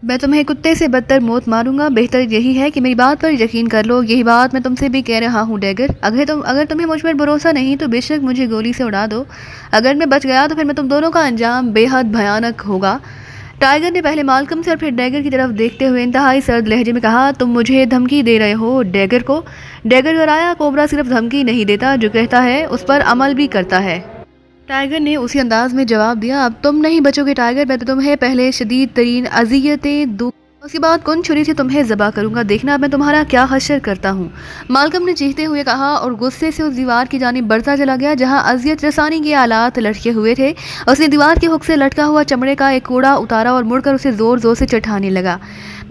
मैं तुम्हें कुत्ते से बदतर मौत मारूंगा। बेहतर यही है कि मेरी बात पर यकीन कर लो। यही बात मैं तुमसे भी कह रहा हूँ डैगर। अगर तुम्हें मुझ पर भरोसा नहीं तो बेशक मुझे गोली से उड़ा दो। अगर मैं बच गया तो फिर मैं तुम दोनों का अंजाम बेहद भयानक होगा। टाइगर ने पहले मालकम से और फिर डैगर की तरफ देखते हुए इंतहाई सर्द लहजे में कहा, तुम मुझे धमकी दे रहे हो डैगर को? डैगर कराया, कोबरा सिर्फ धमकी नहीं देता, जो कहता है उस पर अमल भी करता है। टाइगर ने उसी अंदाज में जवाब दिया, अब तुम नहीं बचोगे टाइगर। मैं तो तुम्हें पहले शदीद तरीन अजियतें दूँ, उसके बाद कौन छुरी से तुम्हें ज़बा करूंगा। देखना मैं तुम्हारा क्या हश्र करता हूँ। मालकम ने चीखते हुए कहा और गुस्से से उस दीवार की जानिब बढ़ता चला गया जहाँ अजियत रसानी के आलात लटके हुए थे। उसने दीवार के हुक से लटका हुआ चमड़े का एक कूड़ा उतारा और मुड़कर उसे जोर जोर से चढ़ाने लगा।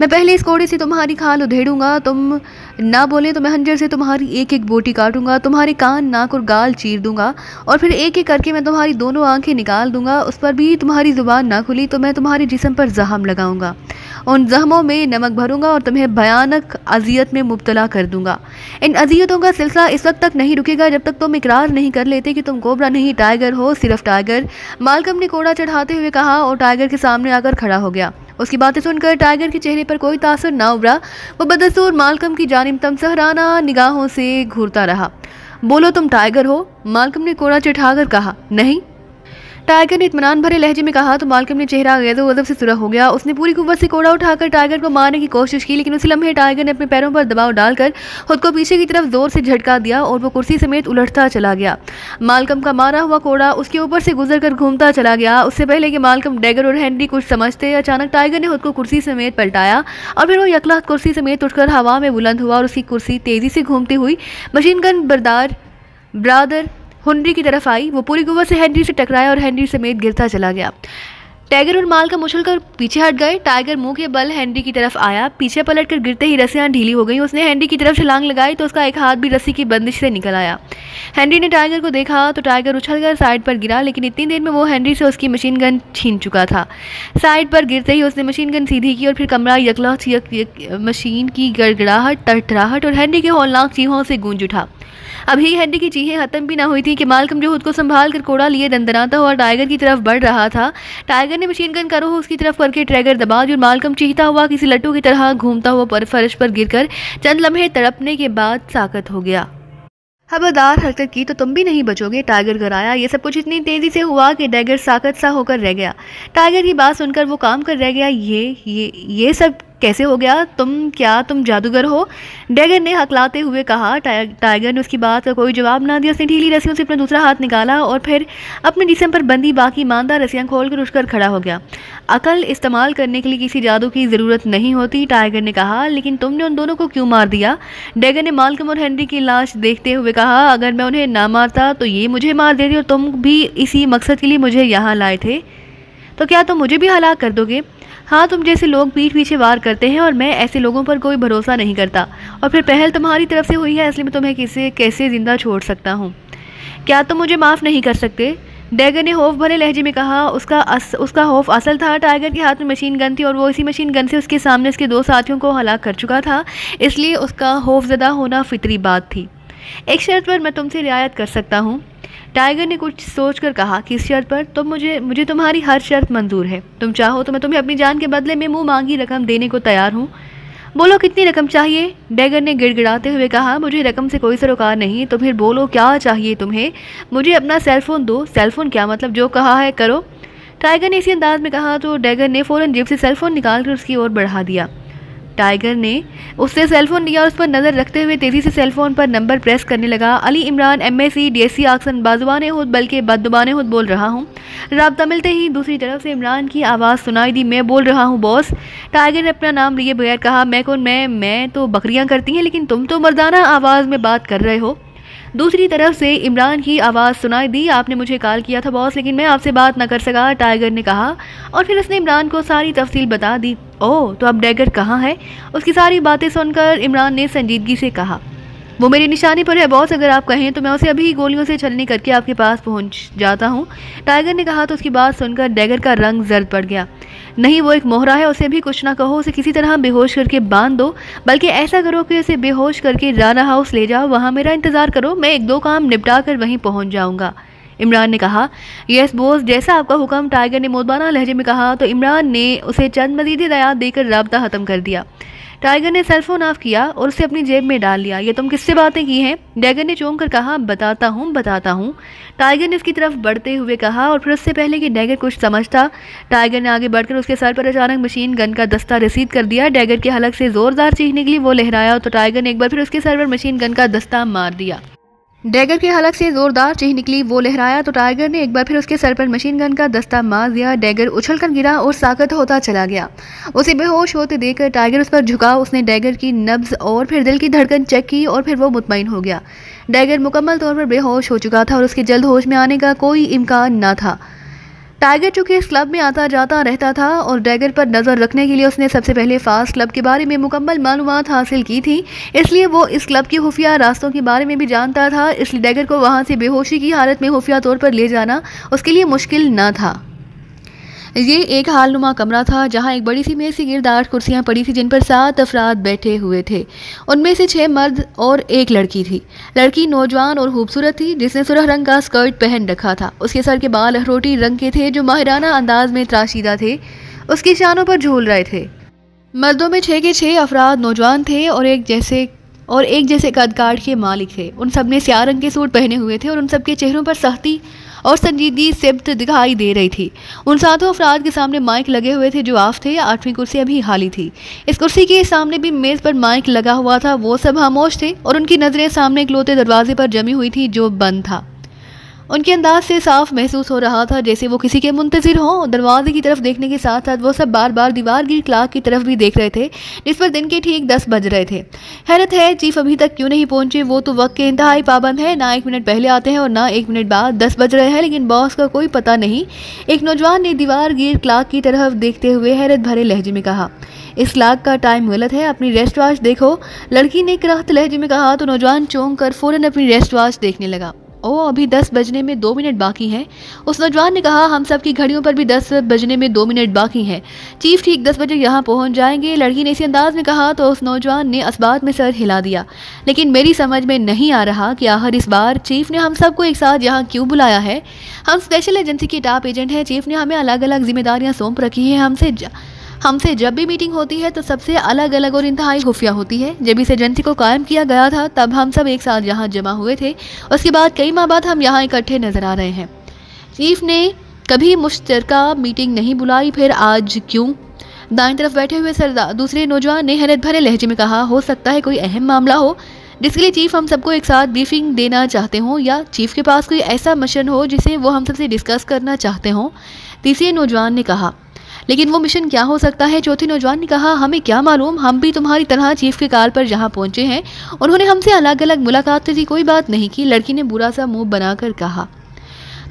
मैं पहले इस कोड़े से तुम्हारी खाल उधेड़ूंगा, तुम ना बोले तो मैं हंजर से तुम्हारी एक एक बोटी काटूंगा, तुम्हारे कान, नाक और गाल चीर दूंगा और फिर एक एक करके मैं तुम्हारी दोनों आंखें निकाल दूंगा। उस पर भी तुम्हारी जुबान ना खुली तो मैं तुम्हारे जिस्म पर जख्म लगाऊंगा, उन जख्मों में नमक भरूंगा और तुम्हें भयानक अजियत में मुब्तला कर दूंगा। इन अजियतों का सिलसिला इस वक्त तक नहीं रुकेगा जब तक तुम इकरार नहीं कर लेते कि तुम कोबरा नहीं टाइगर हो, सिर्फ टाइगर। मालकम ने कोड़ा चढ़ाते हुए कहा और टाइगर के सामने आकर खड़ा हो गया। उसकी बातें सुनकर टाइगर के चेहरे पर कोई तासुर ना उभरा। वो बदस्तूर मालकम की जानिब तमसहराना निगाहों से घूरता रहा। बोलो तुम टाइगर हो? मालकम ने कोड़ा चढ़ाकर कहा। नहीं, टाइगर ने इत्मीनान भरे लहजे में कहा। तो मालकम ने चेहरा गज़ब से सुरख हो गया। उसने पूरी कुव्वत से कोड़ा उठाकर टाइगर को मारने की कोशिश की, लेकिन उसी लम्हे टाइगर ने अपने पैरों पर दबाव डालकर खुद को पीछे की तरफ जोर से झटका दिया और वो कुर्सी समेत उलटता चला गया। मालकम का मारा हुआ कोड़ा उसके ऊपर से गुजरकर घूमता चला गया। उससे पहले कि मालकम, डैगर और हेनरी कुछ समझते, अचानक टाइगर ने खुद को कुर्सी समेत पलटाया और फिर वो यकलाहत कुर्सी समेत उठकर हवा में बुलंद हुआ और उसकी कुर्सी तेजी से घूमती हुई मशीन गन ब्रादर हेनरी की तरफ आई। वो पूरी कुव्वत से हेनरी से टकराया और हेनरी समेत गिरता चला गया। टाइगर और मालकम उछलकर पीछे हट गए। टाइगर मुंह के बल हेनरी की तरफ आया। पीछे पलटकर गिरते ही रस्सियां ढीली हो गई। उसने हेनरी की तरफ छलांग लगाई तो उसका एक हाथ भी रस्सी की बंदिश से निकल आया। हेनरी ने टाइगर को देखा तो टाइगर उछलकर साइड पर गिरा, लेकिन इतनी देर में वो हेनरी से उसकी मशीन गन छीन चुका था। साइड पर गिरते ही उसने मशीन गन सीधी की और फिर कमरा मशीन की गड़गड़ाहट, टटराहट और हेनरी के हौलनाक चीहों से गूंज उठा। अभी हेनरी की चीखें खत्म भी ना हुई थी कि मालकम जो खुद को संभाल कर कोड़ा लिए दंदनाता हुआ टाइगर की तरफ बढ़ रहा था। टाइगर ने मशीन गन का रुख उसकी तरफ करके ट्रैगर दबा दी और मालकम चीखता हुआ किसी लट्टू की तरह घूमता हुआ फर्श पर गिरकर चंद लम्हे तड़पने के बाद साकत हो गया। खबरदार हरकत की तो तुम भी नहीं बचोगे, टाइगर कराया। ये सब कुछ इतनी तेजी से हुआ कि डैगर साकत सा होकर रह गया। टाइगर की बात सुनकर वो काम कर रह गया। ये सब कैसे हो गया? तुम जादूगर हो? डैगर ने हकलाते हुए कहा। टाइगर ने उसकी बात का कोई जवाब ना दिया। उसने ढीली रस्सियों से अपना दूसरा हाथ निकाला और फिर अपने जिस्म पर बंदी बाकी ईमानदार रस्सियां खोलकर उठकर खड़ा हो गया। अकल इस्तेमाल करने के लिए किसी जादू की ज़रूरत नहीं होती, टाइगर ने कहा। लेकिन तुमने उन दोनों को क्यों मार दिया? डैगर ने मालकम और हेनरी की लाश देखते हुए कहा। अगर मैं उन्हें ना मारता तो ये मुझे मार देते और तुम भी इसी मकसद के लिए मुझे यहाँ लाए थे, तो क्या तुम मुझे भी हलाक कर दोगे? हाँ, तुम जैसे लोग पीठ पीछे वार करते हैं और मैं ऐसे लोगों पर कोई भरोसा नहीं करता। और फिर पहल तुम्हारी तरफ से हुई है, इसलिए मैं तुम्हें कैसे जिंदा छोड़ सकता हूँ? क्या तुम मुझे माफ़ नहीं कर सकते? डैगर ने खौफ भरे लहजे में कहा। उसका खौफ असल था। टाइगर के हाथ में मशीन गन थी और वो इसी मशीन गन से उसके सामने उसके दो साथियों को हलाक कर चुका था, इसलिए उसका खौफजदा होना फितरी बात थी। एक शर्त पर मैं तुमसे रियायत कर सकता हूँ, टाइगर ने कुछ सोचकर कहा। किस शर्त पर? तुम मुझे तुम्हारी हर शर्त मंजूर है। तुम चाहो तो मैं तुम्हें अपनी जान के बदले में मुंह मांगी रकम देने को तैयार हूँ। बोलो कितनी रकम चाहिए? डैगर ने गिड़गिड़ाते हुए कहा। मुझे रकम से कोई सरोकार नहीं, तो फिर बोलो क्या चाहिए तुम्हें? मुझे अपना सेलफोन दो। सेलफोन क्या मतलब? जो कहा है करो, टाइगर ने इसी अंदाज में कहा तो डैगर ने फ़ौरन जेब से सेलफोन निकालकर उसकी ओर बढ़ा दिया। टाइगर ने उससे सेलफोन लिया और उस पर नज़र रखते हुए तेज़ी से सेलफोन पर नंबर प्रेस करने लगा। अली इमरान MSc DSc आक्सन बाजुबाने खुद बल्कि बदजुबाने खुद बोल रहा हूँ। राब्ता मिलते ही दूसरी तरफ से इमरान की आवाज़ सुनाई दी। मैं बोल रहा हूँ बॉस। टाइगर ने अपना नाम लिए बगैर कहा। मैं कौन? मैं तो बकरियाँ करती हैं, लेकिन तुम तो मर्दाना आवाज़ में बात कर रहे हो। दूसरी तरफ से इमरान की आवाज़ सुनाई दी। आपने मुझे कॉल किया था बॉस, लेकिन मैं आपसे बात न कर सका, टाइगर ने कहा और फिर उसने इमरान को सारी तफसील बता दी। ओह, तो अब डैगर कहाँ है? उसकी सारी बातें सुनकर इमरान ने संजीदगी से कहा। वो मेरी निशानी पर है बॉस, अगर आप कहें तो मैं उसे अभी गोलियों से छलनी करके आपके पास पहुंच जाता हूं, टाइगर ने कहा। तो उसकी बात सुनकर डैगर का रंग जर्द पड़ गया। नहीं, वो एक मोहरा है, उसे भी कुछ ना कहो, उसे किसी तरह बेहोश करके बांध दो, बल्कि ऐसा करो कि उसे बेहोश करके राना हाउस ले जाओ, वहाँ मेरा इंतज़ार करो, मैं एक दो काम निपटा कर वहीं पहुँच जाऊँगा। इमरान ने कहा। यस बॉस, जैसा आपका हुक्म, टाइगर ने मोदबाना लहजे में कहा तो इमरान ने उसे चंद मजीद हिदायत देकर राब्ता ख़त्म कर दिया। टाइगर ने सेलफोन ऑफ किया और उसे अपनी जेब में डाल लिया। ये तुम किससे बातें की हैं? डैगर ने चौंक कर कहा। बताता हूँ। टाइगर ने उसकी तरफ बढ़ते हुए कहा और फिर उससे पहले कि डैगर कुछ समझता, टाइगर ने आगे बढ़कर उसके सर पर अचानक मशीन गन का दस्ता रसीद कर दिया। डैगर के हलक से जोरदार चीखने के लिए वो लहराया तो टाइगर ने एक बार फिर उसके सर पर मशीन गन का दस्ता मार दिया। डैगर के हलक से जोरदार चीख निकली, वो लहराया तो टाइगर ने एक बार फिर उसके सर पर मशीन गन का दस्ता मार दिया। डैगर उछलकर गिरा और साकत होता चला गया। उसे बेहोश होते देखकर टाइगर उस पर झुका। उसने डैगर की नब्ज और फिर दिल की धड़कन चेक की और फिर वो मुतमईन हो गया। डैगर मुकम्मल तौर पर बेहोश हो चुका था और उसके जल्द होश में आने का कोई इम्कान न था। टाइगर चूंकि इस क्लब में आता जाता रहता था और डैगर पर नज़र रखने के लिए उसने सबसे पहले फास्ट क्लब के बारे में मुकम्मल मालूमात हासिल की थी, इसलिए वो इस क्लब की खुफिया रास्तों के बारे में भी जानता था। इसलिए डैगर को वहाँ से बेहोशी की हालत में खुफिया तौर पर ले जाना उसके लिए मुश्किल न था। ये एक हालनुमा कमरा था जहाँ एक बड़ी सी मेज के गिर्द 8 कुर्सियाँ पड़ी थी जिन पर 7 अफराद बैठे हुए थे। उनमें से 6 मर्द और 1 लड़की थी। लड़की नौजवान और खूबसूरत थी जिसने सुरख रंग का स्कर्ट पहन रखा था। उसके सर के बाल अखरोटी रंग के थे जो माहिराना अंदाज में तराशीदा थे, उसकी शानों पर झूल रहे थे। मर्दों में 6 के 6 अफराद नौजवान थे और एक जैसे कदकाठ के मालिक थे। उन सब ने स्याह रंग के सूट पहने हुए थे और उन सबके चेहरों पर सख्ती और संजीदगी सिब्त दिखाई दे रही थी। उन 7 अफराद के सामने माइक लगे हुए थे जो ऑफ थे। 8वीं कुर्सी अभी खाली थी। इस कुर्सी के सामने भी मेज पर माइक लगा हुआ था। वो सब खामोश थे और उनकी नजरें सामने इकलौते दरवाजे पर जमी हुई थी जो बंद था। उनके अंदाज से साफ महसूस हो रहा था जैसे वो किसी के मुंतजिर हों। दरवाजे की तरफ देखने के साथ साथ वो सब बार बार दीवार की क्लाक की तरफ भी देख रहे थे जिस पर दिन के ठीक 10 बज रहे थे। हैरत है चीफ अभी तक क्यों नहीं पहुंचे। वो तो वक्त के इंतहाई पाबंद है, ना 1 मिनट पहले आते हैं और ना 1 मिनट बाद। 10 बज रहे हैं लेकिन बॉस का कोई पता नहीं। एक नौजवान ने दीवार गिर क्लाक की तरफ देखते हुए हैरत भरे लहजे में कहा। इस क्लाक का टाइम गलत है, अपनी रेस्ट वॉच देखो। लड़की ने कराहत लहजे में कहा तो नौजवान चौंक कर फौरन अपनी रेस्ट वॉच देखने लगा। ओह, अभी 10 बजने में 2 मिनट बाकी हैं। उस नौजवान ने कहा। हम सब की घड़ियों पर भी 10 बजने में 2 मिनट बाकी हैं। चीफ ठीक 10 बजे यहाँ पहुँच जाएंगे। लड़की ने इसी अंदाज में कहा तो उस नौजवान ने असबात में सर हिला दिया। लेकिन मेरी समझ में नहीं आ रहा कि आखिर इस बार चीफ ने हम सबको एक साथ यहाँ क्यों बुलाया है। हम स्पेशल एजेंसी के टॉप एजेंट हैं। चीफ ने हमें अलग अलग जिम्मेदारियाँ सौंप रखी हैं। हमसे जब भी मीटिंग होती है तो सबसे अलग अलग और इंतहाई खुफिया होती है। जब इस एजेंसी को कायम किया गया था तब हम सब एक साथ यहाँ जमा हुए थे। उसके बाद कई माह बाद हम यहाँ इकट्ठे नजर आ रहे हैं। चीफ ने कभी मुश्तरका मीटिंग नहीं बुलाई, फिर आज क्यों? दाईं तरफ बैठे हुए सरदार दूसरे नौजवान ने हैरत भरे लहजे में कहा। हो सकता है कोई अहम मामला हो जिसके लिए चीफ हम सबको एक साथ ब्रीफिंग देना चाहते हों, या चीफ के पास कोई ऐसा मिशन हो जिसे वो हम सबसे डिस्कस करना चाहते हों। तीसरे नौजवान ने कहा। लेकिन वो मिशन क्या हो सकता है? चौथे नौजवान ने कहा। हमें क्या मालूम, हम भी तुम्हारी तरह चीफ के कार पर जहाँ पहुंचे हैं। उन्होंने हमसे अलग अलग मुलाकात की कोई बात नहीं की। लड़की ने बुरा सा मुंह बनाकर कहा।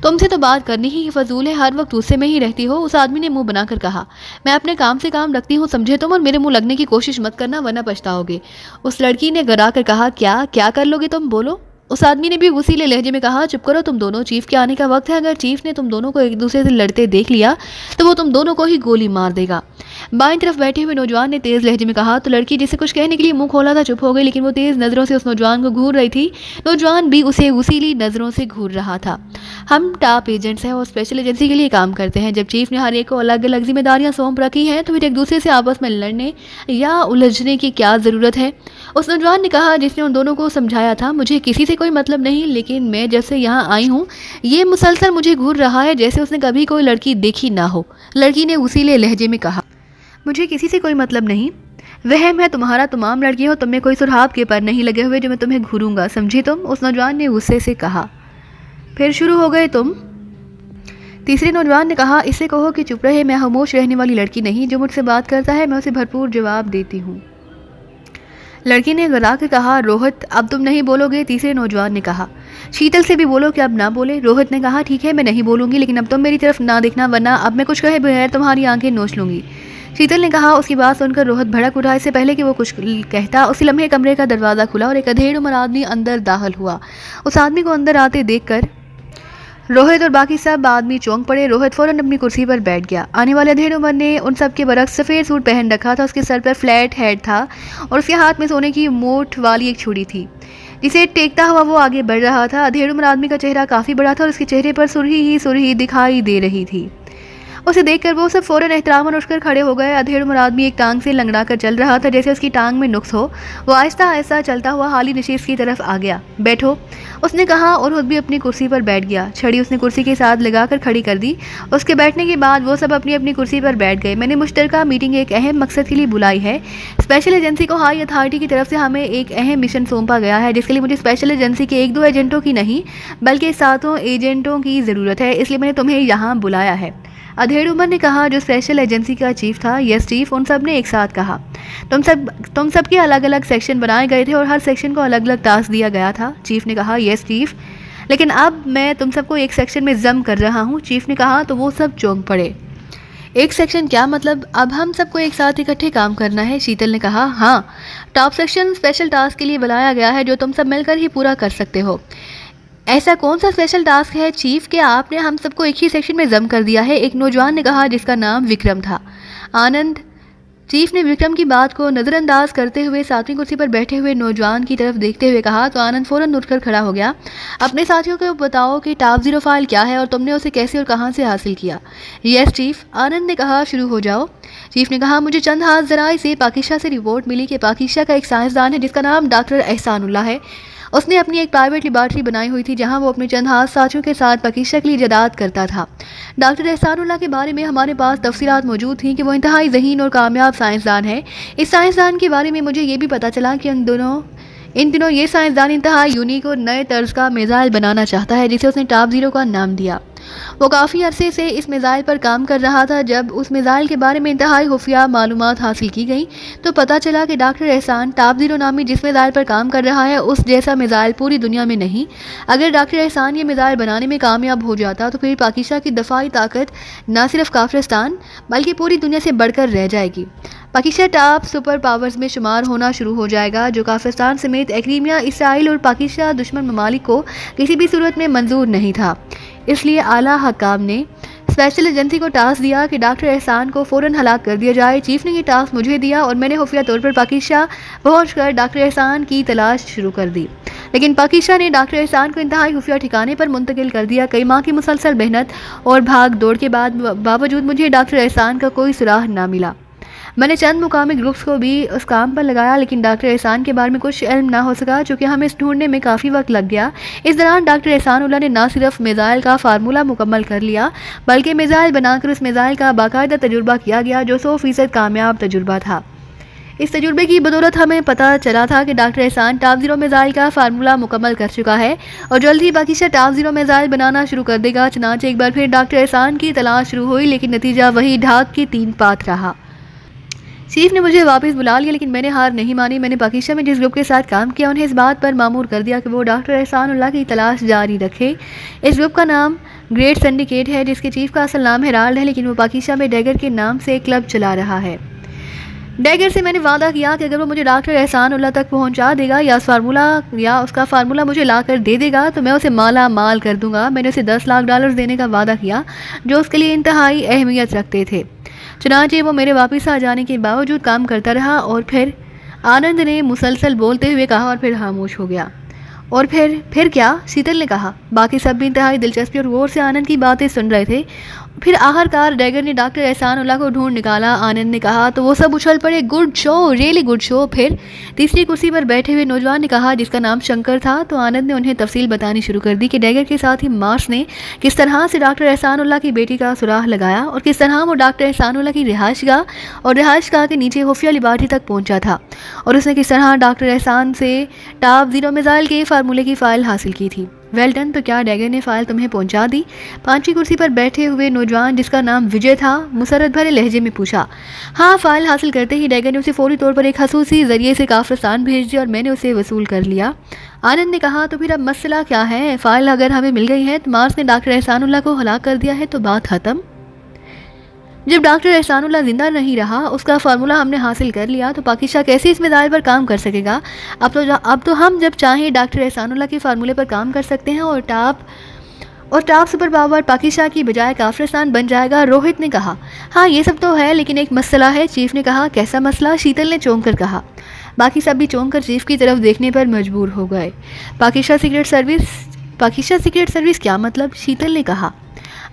तुमसे तो बात करनी ही फजूल है, हर वक्त गुस्से में ही रहती हो। उस आदमी ने मुंह बनाकर कहा। मैं अपने काम से काम रखती हूँ समझे तुम, और मेरे मुंह लगने की कोशिश मत करना वरना पछताओगे। उस लड़की ने गरा कर कहा। क्या कर लोगे तुम, बोलो। उस आदमी ने भी गुस्सीले लहजे में कहा। चुप करो तुम दोनों, चीफ के आने का वक्त है। अगर चीफ ने तुम दोनों को एक दूसरे से लड़ते देख लिया तो वो तुम दोनों को ही गोली मार देगा। बाईं तरफ बैठे हुए नौजवान ने तेज लहजे में कहा तो लड़की जिसे कुछ कहने के लिए मुंह खोला था चुप हो गई, लेकिन वो तेज नजरों से उस नौजवान को घूर रही थी। नौजवान भी उसे गुस्सीली नजरों से घूर रहा था। हम टॉप एजेंट्स हैं और स्पेशल एजेंसी के लिए काम करते हैं। जब चीफ ने हर एक को अलग अलग जिम्मेदारियां सौंप रखी हैं तो फिर एक दूसरे से आपस में लड़ने या उलझने की क्या ज़रूरत है? उस नौजवान ने कहा जिसने उन दोनों को समझाया था। मुझे किसी से कोई मतलब नहीं, लेकिन मैं जब से यहाँ आई हूँ ये मुसलसल मुझे घूर रहा है जैसे उसने कभी कोई लड़की देखी ना हो। लड़की ने उसीले लहजे में कहा। मुझे किसी से कोई मतलब नहीं, वहम है तुम्हारा। तमाम लड़की हो, तुम में कोई सुरहाब के पर नहीं लगे हुए जो मैं तुम्हें घूरूंगा, समझी तुम? उस नौजवान ने गुस्से से कहा। फिर शुरू हो गए तुम? तीसरे नौजवान ने कहा। इससे कहो कि चुप रहे, मैं खामोश रहने वाली लड़की नहीं। जो मुझसे बात करता है मैं उसे भरपूर जवाब देती हूँ। लड़की ने गरा कर कहा। रोहित, अब तुम नहीं बोलोगे? तीसरे नौजवान ने कहा। शीतल से भी बोलो कि अब ना बोले। रोहित ने कहा। ठीक है, मैं नहीं बोलूंगी, लेकिन अब तुम मेरी तरफ ना देखना वरना अब मैं कुछ कहे बगैर तुम्हारी आंखें नोच लूंगी। शीतल ने कहा। उसकी बात सुनकर रोहित भड़क उठा। इससे पहले कि वो कुछ कहता उसी लम्हे कमरे का दरवाज़ा खुला और एक अधेड़ उम्र आदमी अंदर दाखिल हुआ। उस आदमी को अंदर आते देखकर रोहित और बाकी सब आदमी चौंक पड़े। रोहित फौरन अपनी कुर्सी पर बैठ गया। आने वाले अधेड़ उम्र ने उन सब के बरक्स सफ़ेद सूट पहन रखा था। उसके सर पर फ्लैट हेड था और उसके हाथ में सोने की मोठ वाली एक छुरी थी जिसे टेकता हुआ वो आगे बढ़ रहा था। अधेड़ उम्र आदमी का चेहरा काफ़ी बड़ा था और उसके चेहरे पर सुरही ही सुरही दिखाई दे रही थी। उसे देखकर वो सब फौरन एहतरामन उठकर खड़े हो गए। अधेड़ उम्र आदमी एक टांग से लंगड़ा कर चल रहा था, जैसे उसकी टांग में नुक्स हो। वो आहिस्ता आहिस्ता चलता हुआ हाली नशीस की तरफ आ गया। बैठो, उसने कहा और खुद भी अपनी कुर्सी पर बैठ गया। छड़ी उसने कुर्सी के साथ लगाकर खड़ी कर दी। उसके बैठने के बाद वो सब अपनी अपनी कुर्सी पर बैठ गए। मैंने मुश्तरका मीटिंग एक अहम मकसद के लिए बुलाई है। स्पेशल एजेंसी को हाई अथॉरिटी की तरफ से हमें एक अहम मिशन सौंपा गया है, जिसके लिए मुझे स्पेशल एजेंसी के 1-2 एजेंटों की नहीं बल्कि 7 एजेंटों की ज़रूरत है, इसलिए मैंने तुम्हें यहाँ बुलाया है। अधेड़ उमर ने कहा, जो स्पेशल एजेंसी का चीफ था। यस चीफ, उन सब ने एक साथ कहा। तुम सब के अलग अलग सेक्शन बनाए गए थे और हर सेक्शन को अलग अलग टास्क दिया गया था। चीफ ने कहा, यस चीफ, लेकिन अब मैं तुम सबको एक सेक्शन में जम कर रहा हूँ। चीफ ने कहा तो वो सब चौंक पड़े। एक सेक्शन क्या मतलब? अब हम सबको एक साथ इकट्ठे काम करना है। शीतल ने कहा, हाँ, टॉप सेक्शन स्पेशल टास्क के लिए बुलाया गया है, जो तुम सब मिलकर ही पूरा कर सकते हो। ऐसा कौन सा स्पेशल टास्क है चीफ के आपने हम सबको एक ही सेक्शन में जम कर दिया है? एक नौजवान ने कहा, जिसका नाम विक्रम था। आनंद। चीफ ने विक्रम की बात को नज़रअंदाज करते हुए 7वीं कुर्सी पर बैठे हुए नौजवान की तरफ देखते हुए कहा। तो आनंद फौरन उठकर खड़ा हो गया। अपने साथियों को बताओ कि टॉप 0 फाइल क्या है और तुमने उसे कैसे और कहां से हासिल किया। यस चीफ, आनंद ने कहा, शुरू हो जाओ। चीफ ने कहा, मुझे चंद हाथ जराए से पाकिस्तान से रिपोर्ट मिली कि पाकिस्तान का एक साइंसदान है जिसका नाम डॉक्टर एहसानुल्लाह है। उसने अपनी एक प्राइवेट लेबॉरेटरी बनाई हुई थी जहां वो अपने चंद हाथ साथियों के साथ पाकिस्तान के लिए इजादात करता था। डॉक्टर एहसानुल्लाह के बारे में हमारे पास तफसीलात मौजूद थी कि वो इंतहाई ज़हीन और कामयाब साइंसदान है। इस साइंसदान के बारे में मुझे ये भी पता चला कि इन दिनों ये साइंसदान इंतहाई यूनिक और नए तर्ज का मिसाइल बनाना चाहता है, जिसे उसने टॉप 0 का नाम दिया। वो काफ़ी अरसे से इस मिसाइल पर काम कर रहा था। जब उस मिसाइल के बारे में इंतहाई खुफिया मालूमात हासिल की गई तो पता चला कि डॉक्टर एहसान टॉप 0 नामी जिस मिसाइल पर काम कर रहा है उस जैसा मिसाइल पूरी दुनिया में नहीं। अगर डॉक्टर एहसान ये मिसाइल बनाने में कामयाब हो जाता तो फिर पाकिस्तान की दफाई ताकत न सिर्फ काफिरिस्तान बल्कि पूरी दुनिया से बढ़कर रह जाएगी। पाकिस्तान टॉप सुपर पावर्स में शुमार होना शुरू हो जाएगा, जो काफिरिस्तान समेत क्रीमिया, इसराइल और पाकिस्तान दुश्मन ममालिक को किसी भी सूरत में मंजूर नहीं था। इसलिए आला हकाम ने स्पेशल एजेंसी को टास्क दिया कि डॉक्टर एहसान को फ़ौरन हलाक कर दिया जाए। चीफ ने ये टास्क मुझे दिया और मैंने खुफिया तौर पर पाकिस्तान पहुंचकर डॉक्टर एहसान की तलाश शुरू कर दी। लेकिन पाकिस्तान ने डॉक्टर एहसान को इंतहाई खुफिया ठिकाने पर मुंतकिल कर दिया। कई माह की मुसलसल मेहनत और भाग दौड़ के बावजूद मुझे डॉक्टर एहसान का कोई सुराग ना मिला। मैंने चंद मुकामी ग्रुप्स को भी उस काम पर लगाया, लेकिन डॉक्टर एहसान के बारे में कुछ इल्म ना हो सका, चूँकि हमें इस ढूंढने में काफ़ी वक्त लग गया। इस दौरान डॉक्टर एहसानुल्लाह ने ना सिर्फ मिसाइल का फार्मूला मुकम्मल कर लिया बल्कि मिसाइल बनाकर उस मिसाइल का बाकायदा तजुर्बा किया गया, जो 100% कामयाब तजुर्बा था। इस तजुर्बे की बदौलत हमें पता चला था कि डॉक्टर एहसान टॉप 0 मिसाइल का फार्मूला मुकम्मल कर चुका है और जल्द ही पाकिस्तान टॉप 0 मिसाइल बनाना शुरू कर देगा। चनाचे एक बार फिर डॉक्टर एहसान की तलाश शुरू हुई, लेकिन नतीजा वही ढाक की 3 पात रहा। चीफ ने मुझे वापस बुला लिया, लेकिन मैंने हार नहीं मानी। मैंने पाकिस्तान में जिस ग्रुप के साथ काम किया उन्हें इस बात पर मामूर कर दिया कि वो डॉक्टर एहसानुल्लाह की तलाश जारी रखे। इस ग्रुप का नाम ग्रेट सिंडिकेट है, जिसके चीफ का असल नाम हेराल्ड है, लेकिन वो पाकिस्तान में डैगर के नाम से क्लब चला रहा है। डैगर से मैंने वादा किया कि अगर वो मुझे डॉक्टर एहसानुल्लाह तक पहुंचा देगा या उसका फार्मूला मुझे ला कर दे देगा तो मैं उसे माला माल कर दूंगा। मैंने उसे $10 लाख देने का वादा किया, जो उसके लिए इंतहाई अहमियत रखते थे। चुनांचे वो मेरे वापस आ जाने के बावजूद काम करता रहा और फिर आनंद ने मुसलसल बोलते हुए कहा और फिर खामोश हो गया। और फिर क्या? शीतल ने कहा। बाकी सब भी इंतहाई दिलचस्पी और गौर से आनंद की बातें सुन रहे थे। फिर आखिरकार डैगर ने डॉक्टर एहसानुल्लाह को ढूंढ निकाला। आनंद ने कहा तो वो सब उछल पड़े, good show, really good show. फिर तीसरी कुर्सी पर बैठे हुए नौजवान ने कहा, जिसका नाम शंकर था। तो आनंद ने उन्हें तफसील बतानी शुरू कर दी कि डैगर के साथ ही मार्स ने किस तरह से डॉक्टर एहसानुल्लाह की बेटी का सुराग लगाया और किस तरह वो डॉक्टर एहसानुल्लाह की रिहाइशगाह और रिहाइशगाह के नीचे खुफिया लेबॉरेटरी तक पहुंचा था और उसने किस तरह डॉक्टर एहसान से टॉप 0 मिसाइल के फार्मूले की फ़ाइल हासिल की थी। Well done. तो क्या डैगर ने फ़ाइल तुम्हें पहुंचा दी? 5वीं कुर्सी पर बैठे हुए नौजवान, जिसका नाम विजय था, मुसरत भरे लहजे में पूछा। हाँ, फ़ाइल हासिल करते ही डैगर ने उसे फौरी तौर पर एक खसूसी ज़रिए से काफिरिस्तान भेज दिया और मैंने उसे वसूल कर लिया। आनंद ने कहा तो फिर अब मसला क्या है? फ़ाइल अगर हमें मिल गई है तो मार्स ने डॉक्टर एहसानुल्लाह को हलाक कर दिया है तो बात ख़त्म। जब डॉक्टर एहसानुल्लाह जिंदा नहीं रहा, उसका फार्मूला हमने हासिल कर लिया, तो पाकिस्तान कैसे इस मिसाइल पर काम कर सकेगा? अब तो हम जब चाहें डॉक्टर एहसानुल्लाह के फार्मूले पर काम कर सकते हैं और टॉप सुपर पावर पाकिस्तान की बजाय काफिरिस्तान बन जाएगा। रोहित ने कहा। हाँ, ये सब तो है, लेकिन एक मसला है। चीफ ने कहा। कैसा मसला? शीतल ने चौंक कर कहा। बाकी सब भी चौंक कर चीफ की तरफ देखने पर मजबूर हो गए। पाकिस्तान सीक्रेट सर्विस क्या मतलब? शीतल ने कहा।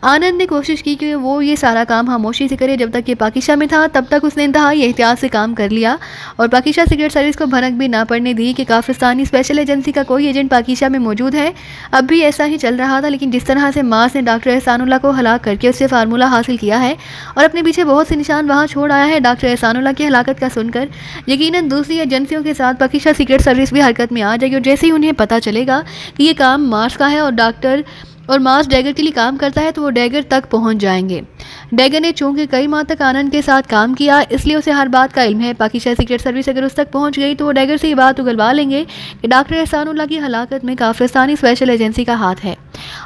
आनंद ने कोशिश की कि वो ये सारा काम खामोशी से करे। जब तक ये पाकिस्तान में था तब तक उसने इंतहाई एहतियात से काम कर लिया और पाकिस्तान सीक्रेट सर्विस को भनक भी ना पड़ने दी कि काफिस्तानी स्पेशल एजेंसी का कोई एजेंट पाकिस्तान में मौजूद है। अब भी ऐसा ही चल रहा था, लेकिन जिस तरह से मास ने डॉक्टर एहसानुल्लाह को हलाक करके उससे फार्मूला हासिल किया है और अपने पीछे बहुत से निशान वहाँ छोड़ आया है, डॉक्टर एहसानुल्लाह की हलाकत का सुनकर यकीनन दूसरी एजेंसियों के साथ पाकिस्तान सीक्रेट सर्विस भी हरकत में आ जाएगी। और जैसे ही उन्हें पता चलेगा कि ये काम मास का है और मास डैगर के लिए काम करता है तो वो डैगर तक पहुंच जाएंगे। डैगर ने चूंकि कई माह तक आनंद के साथ काम किया, इसलिए उसे हर बात का इल्म है। पाकिस्तान सीक्रेट सर्विस अगर उस तक पहुंच गई तो वो डैगर से ये बात उगलवा लेंगे कि डॉक्टर एहसानुल्लाह की हलाकत में काफिस्तानी स्पेशल एजेंसी का हाथ है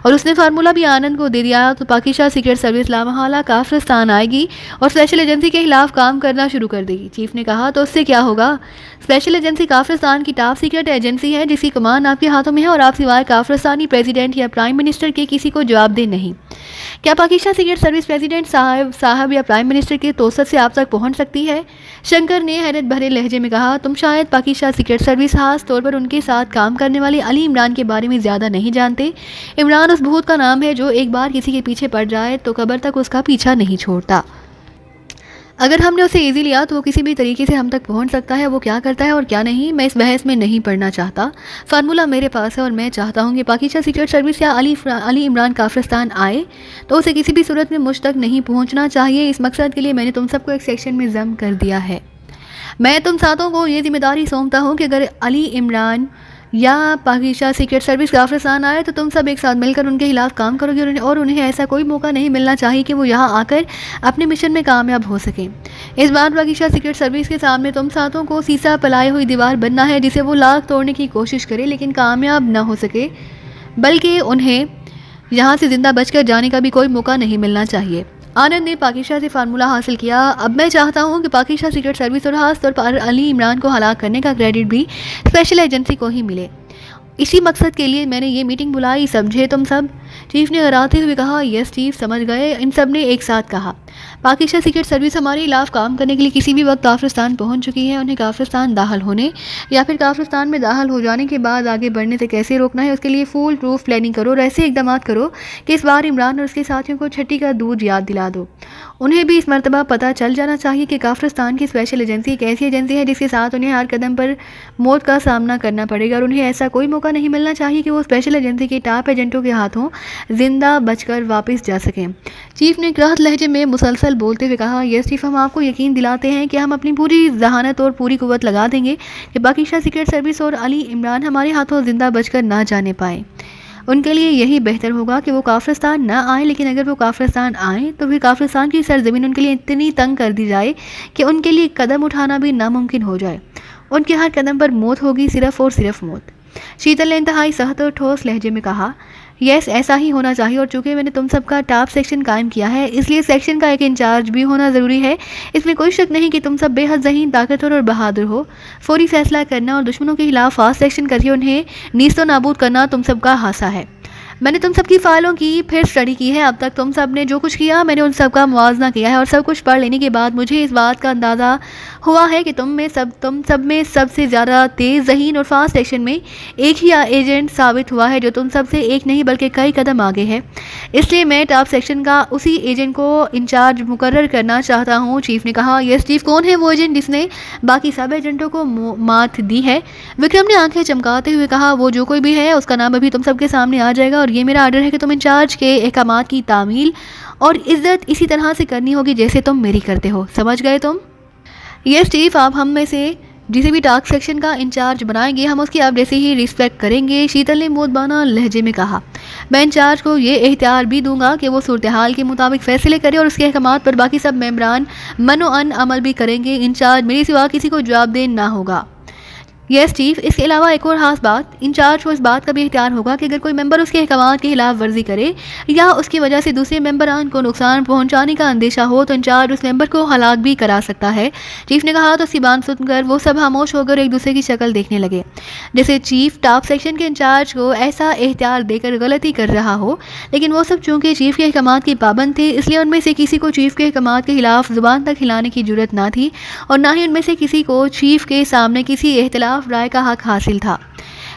और उसने फार्मूला भी आनंद को दे दिया। तो पाकिस्तान सीक्रेट सर्विस लामहला काफिस्तान आएगी और स्पेशल एजेंसी के खिलाफ काम करना शुरू कर देगी। चीफ ने कहा। तो उससे क्या होगा? स्पेशल एजेंसी काफिस्तान की टॉप सीक्रेट एजेंसी है जिसकी कमान आपके हाथों में है और आप सिवाय काफिस्तानी प्रेसिडेंट या प्राइम मिनिस्टर के किसी को जवाबदेह नहीं। क्या पाकिस्तान सीक्रेट सर्विस प्रेसिडेंट साहब या प्राइम मिनिस्टर के तोसत से आप तक पहुंच सकती है? शंकर ने हैरत भरे लहजे में कहा। तुम शायद पाकिस्तान सीक्रेट सर्विस खास तौर पर उनके साथ काम करने वाले अली इमरान के बारे में ज़्यादा नहीं जानते। इमरान उस भूत का नाम है जो एक बार किसी के पीछे पड़ जाए तो कब्र तक उसका पीछा नहीं छोड़ता। अगर हमने उसे इजी लिया तो वो किसी भी तरीके से हम तक पहुंच सकता है। वो क्या करता है और क्या नहीं, मैं इस बहस में नहीं पढ़ना चाहता। फार्मूला मेरे पास है और मैं चाहता हूं कि पाकिस्तान सीक्रेट सर्विस या अली इमरान काफिस्तान आए तो उसे किसी भी सूरत में मुझ तक नहीं पहुंचना चाहिए। इस मकसद के लिए मैंने तुम सबको एक सेक्शन में जम कर दिया है। मैं तुम सातों को ये जिम्मेदारी सौंपता हूँ कि अगर अली इमरान या पाकिस्तान सीक्रेट सर्विस काफिस्तान आए तो तुम सब एक साथ मिलकर उनके खिलाफ काम करोगे और उन्हें ऐसा कोई मौका नहीं मिलना चाहिए कि वो यहाँ आकर अपने मिशन में कामयाब हो सकें। इस बार पाकिस्तान सीक्रेट सर्विस के सामने तुम सातों को सीसा पलाई हुई दीवार बनना है जिसे वो लाख तोड़ने की कोशिश करे लेकिन कामयाब न हो सके, बल्कि उन्हें यहाँ से जिंदा बचकर जाने का भी कोई मौका नहीं मिलना चाहिए। आनंद ने पाकिस्तान से फार्मूला हासिल किया। अब मैं चाहता हूं कि पाकिस्तान सीक्रेट सर्विस और खास तौर पर अली इमरान को हलाक करने का क्रेडिट भी स्पेशल एजेंसी को ही मिले। इसी मकसद के लिए मैंने ये मीटिंग बुलाई, समझे तुम सब? चीफ ने हराते हुए कहा। यस चीफ, समझ गए, इन सब ने एक साथ कहा। पाकिस्तान सीक्रेट सर्विस हमारे खिलाफ काम करने के लिए किसी भी वक्त काफिस्तान पहुंच चुकी है। उन्हें काफिस्तान दाखिल होने या फिर काफिस्तान में दाखिल हो जाने के बाद आगे बढ़ने से कैसे रोकना है उसके लिए फुल प्रूफ प्लानिंग करो और ऐसे इकदाम करो कि इस बार इमरान और उसके साथियों को छठी का दूध याद दिला दो। उन्हें भी इस मरतबा पता चल जाना चाहिए कि काफिस्तान की स्पेशल एजेंसी एक ऐसी एजेंसी है जिसके साथ उन्हें हर कदम पर मौत का सामना करना पड़ेगा और उन्हें ऐसा कोई मौका नहीं मिलना चाहिए कि वो स्पेशल एजेंसी के टॉप एजेंटों के हाथों जिंदा बचकर वापस जा सकें। चीफ ने कराहत लहजे में मुसलसल बोलते हुए कहा। यस चीफ, हम आपको यकीन दिलाते हैं कि हम अपनी पूरी जहानत और पूरी कुव्वत लगा देंगे कि पाकिस्तान सीक्रेट सर्विस और अली इमरान हमारे हाथों जिंदा बचकर ना जाने पाए। उनके लिए यही बेहतर होगा कि वो काफिस्तान ना आए, लेकिन अगर वो काफिस्तान आए तो फिर काफिस्तान की सरजमीन उनके लिए इतनी तंग कर दी जाए कि उनके लिए कदम उठाना भी नामुमकिन हो जाए। उनके हर कदम पर मौत होगी, सिर्फ और सिर्फ मौत। शीतल ने इंतहाई सख्त और ठोस लहजे में कहा। यस, ऐसा ही होना चाहिए और चूंकि मैंने तुम सबका टॉप सेक्शन कायम किया है इसलिए सेक्शन का एक इंचार्ज भी होना ज़रूरी है। इसमें कोई शक नहीं कि तुम सब बेहद ज़हीन, ताकतवर और बहादुर हो। फौरी फैसला करना और दुश्मनों के खिलाफ फास्ट सेक्शन करके उन्हें नीस्तो नाबूद करना तुम सबका हासा है। मैंने तुम सबकी फाइलों की फिर स्टडी की है। अब तक तुम सब ने जो कुछ किया मैंने उन सब का मुआवजा किया है और सब कुछ पढ़ लेने के बाद मुझे इस बात का अंदाज़ा हुआ है कि तुम सब में सबसे ज़्यादा तेज़, ज़हीन और फास्ट सेक्शन में एक ही एजेंट साबित हुआ है जो तुम सब से एक नहीं बल्कि कई कदम आगे है। इसलिए मैं टॉप सेक्शन का उसी एजेंट को इंचार्ज मुकर्रर करना चाहता हूँ। चीफ ने कहा। यस चीफ, कौन है वो एजेंट जिसने बाकी सब एजेंटों को मात दी है? विक्रम ने आंखें चमकाते हुए कहा। वो जो कोई भी है उसका नाम अभी तुम सबके सामने आ जाएगा और ये मेरा आर्डर है कि तुम इंचार्ज के अहकामात की तामील और इज्जत इसी तरह से करनी होगी जैसे तुम मेरी करते हो। समझ गए तुम? यस चीफ, आप हम में से जिसे भी टास्क सेक्शन का इंचार्ज बनाएंगे हम उसकी आप जैसे ही रिस्पेक्ट करेंगे। शीतल ने मोदबाना लहजे में कहा। मैं इंचार्ज को ये एहतियार भी दूंगा कि वो सूरत हाल के मुताबिक फैसले करे और उसके अहकामात पर बाकी सब मेंबरान मनो अन अमल भी करेंगे। इंचार्ज मेरे सिवा किसी को जवाबदेह ना होगा। यस चीफ, इसके अलावा एक और खास बात, इंचार्ज को इस बात का भी इख्तियार होगा कि अगर कोई मेंबर उसके अहकामात की खिलाफ वर्जी करे या उसकी वजह से दूसरे मेंबरान को नुकसान पहुंचाने का अंदेशा हो तो इंचार्ज उस मेंबर को हलाक भी करा सकता है। चीफ ने कहा तो उसकी बात सुनकर वो सब खामोश होकर एक दूसरे की शक्ल देखने लगे, जैसे चीफ टॉप सेक्शन के इंचार्ज को ऐसा एहतियार देकर गलती कर रहा हो। लेकिन वो सब चूंकि चीफ के अहकामात की पाबंद थे, इसलिए उनमें से किसी को चीफ के अहकामात के खिलाफ जुबान तक हिलाने की जरूरत ना थी और ना ही उनमें से किसी को चीफ के सामने किसी इख्तिलाफ राय का हक हासिल था।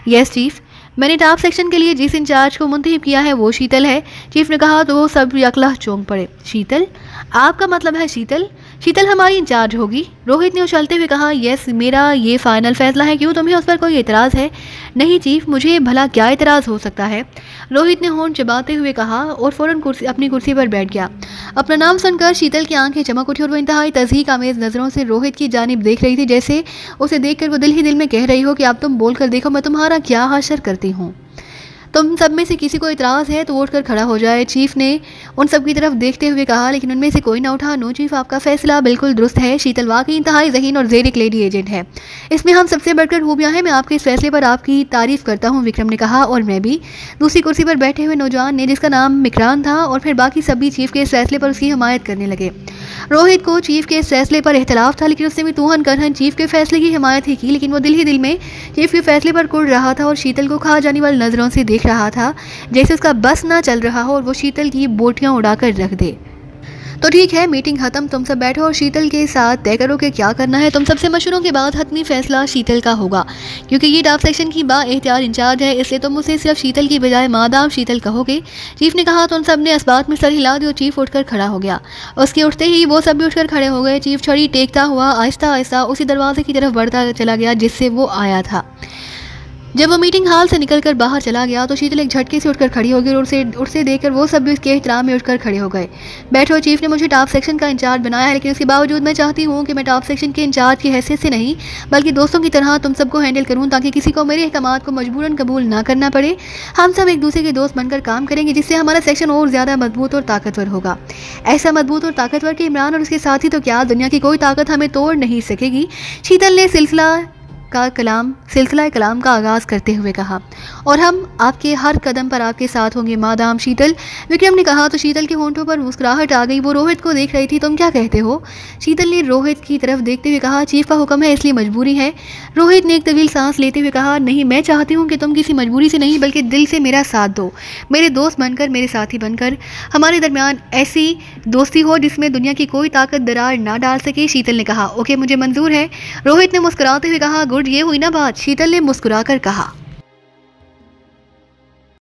यस चीफ, मैंने टॉप सेक्शन के लिए जिस इंचार्ज को मुंतखब किया है वो शीतल है। चीफ ने कहा तो वो सब यकला चौंक पड़े। शीतल? आपका मतलब है शीतल? शीतल हमारी इंचार्ज होगी? रोहित ने उछलते हुए कहा। यस, मेरा ये फाइनल फैसला है। क्यों, तुम्हें उस पर कोई एतराज़ है? नहीं चीफ, मुझे भला क्या एतराज़ हो सकता है? रोहित ने होंठ चबाते हुए कहा और फ़ौरन अपनी कुर्सी पर बैठ गया। अपना नाम सुनकर शीतल की आंखें चमक उठी और वो इंतहाई तज़हीक आमेज़ नज़रों से रोहित की जानिब देख रही थी, जैसे उसे देखकर वो दिल ही दिल में कह रही हो कि अब तुम बोल कर देखो मैं तुम्हारा क्या हाशर करती हूँ। तुम सब में से किसी को इतराज़ है तो उठकर खड़ा हो जाए। चीफ ने उन सब की तरफ देखते हुए कहा, लेकिन उनमें से कोई ना उठा। नो चीफ, आपका फैसला बिल्कुल दुरुस्त है। शीतल वाकई इंतहाई ज़हीन और ज़ेर एक लेडी एजेंट है। इसमें हम सबसे बढ़कर खूबियाँ हैं। मैं आपके इस फैसले पर आपकी तारीफ़ करता हूँ, विक्रम ने कहा। और मैं भी। दूसरी कुर्सी पर बैठे हुए नौजवान ने, जिसका नाम मिकरान था, और फिर बाकी सभी चीफ के इस फैसले पर उसकी हमायत करने लगे। रोहित को चीफ के इस फैसले पर इख्तलाफ था, लेकिन उसने भी तूहन करहन चीफ के फैसले की हिमायत ही की। लेकिन वो दिल ही दिल में चीफ के फैसले पर कुड़ रहा था और शीतल को खा जाने वाली नज़रों से देख रहा था, जैसे उसका बस ना चल रहा हो और वो शीतल की बोटियां उड़ाकर रख दे। तो ठीक है, मीटिंग खत्म, तुम सब बैठो और शीतल के साथ तय करो कि क्या करना है। तुम सबसे मशवरों के बाद हतमी फैसला शीतल का होगा, क्योंकि ये टॉप सेक्शन की बाएख्तियार इंचार्ज है, इसलिए तुम उसे सिर्फ शीतल की बजाय मादाम शीतल कहोगे। चीफ ने कहा तो उन सब ने इस्बात में सर हिला दिया और चीफ उठकर खड़ा हो गया। उसके उठते ही वो सब भी उठकर खड़े हो गए। चीफ छड़ी टेकता हुआ आहिस्ता आहिस्ता उसी दरवाजे की तरफ बढ़ता चला गया जिससे वो आया था। जब वो मीटिंग हॉल से निकलकर बाहर चला गया तो शीतल एक झटके से उठकर खड़ी हो गई और उसे देखकर वो सब भी उसके एहतराम में उठकर खड़े हो गए। बैठो, चीफ ने मुझे टॉप सेक्शन का इंचार्ज बनाया है, लेकिन उसके बावजूद मैं चाहती हूँ कि मैं टॉप सेक्शन के इंचार्ज की हैसियत से नहीं बल्कि दोस्तों की तरह तुम सबको हैंडल करूँ, ताकि किसी को मेरे अहकामात को मजबूरन कबूल ना करना पड़े। हम सब एक दूसरे के दोस्त बनकर काम करेंगे, जिससे हमारा सेक्शन और ज़्यादा मजबूत और ताकतवर होगा। ऐसा मजबूत और ताकतवर कि इमरान और उसके साथी तो क्या, दुनिया की कोई ताकत हमें तोड़ नहीं सकेगी। शीतल ने सिलसिला कलाम का आगाज़ करते हुए कहा, और हम आपके हर कदम पर आपके साथ होंगे मादाम शीतल, विक्रम ने कहा। तो शीतल के होंठों पर मुस्कुराहट आ गई। वो रोहित को देख रही थी। तुम क्या कहते हो? शीतल ने रोहित की तरफ देखते हुए कहा। चीफ का हुक्म है, इसलिए मजबूरी है। रोहित ने एक तवील सांस लेते हुए कहा, नहीं, मैं चाहती हूँ कि तुम किसी मजबूरी से नहीं बल्कि दिल से मेरा साथ दो, मेरे दोस्त बनकर, मेरे साथी बनकर। हमारे दरमियान ऐसी दोस्ती हो जिसमें दुनिया की कोई ताकत दरार ना डाल सके। शीतल ने कहा, ओके, मुझे मंजूर है। रोहित ने मुस्कुराते हुए कहा, गुड, ये हुई ना बात, शीतल ने मुस्कुराकर कहा।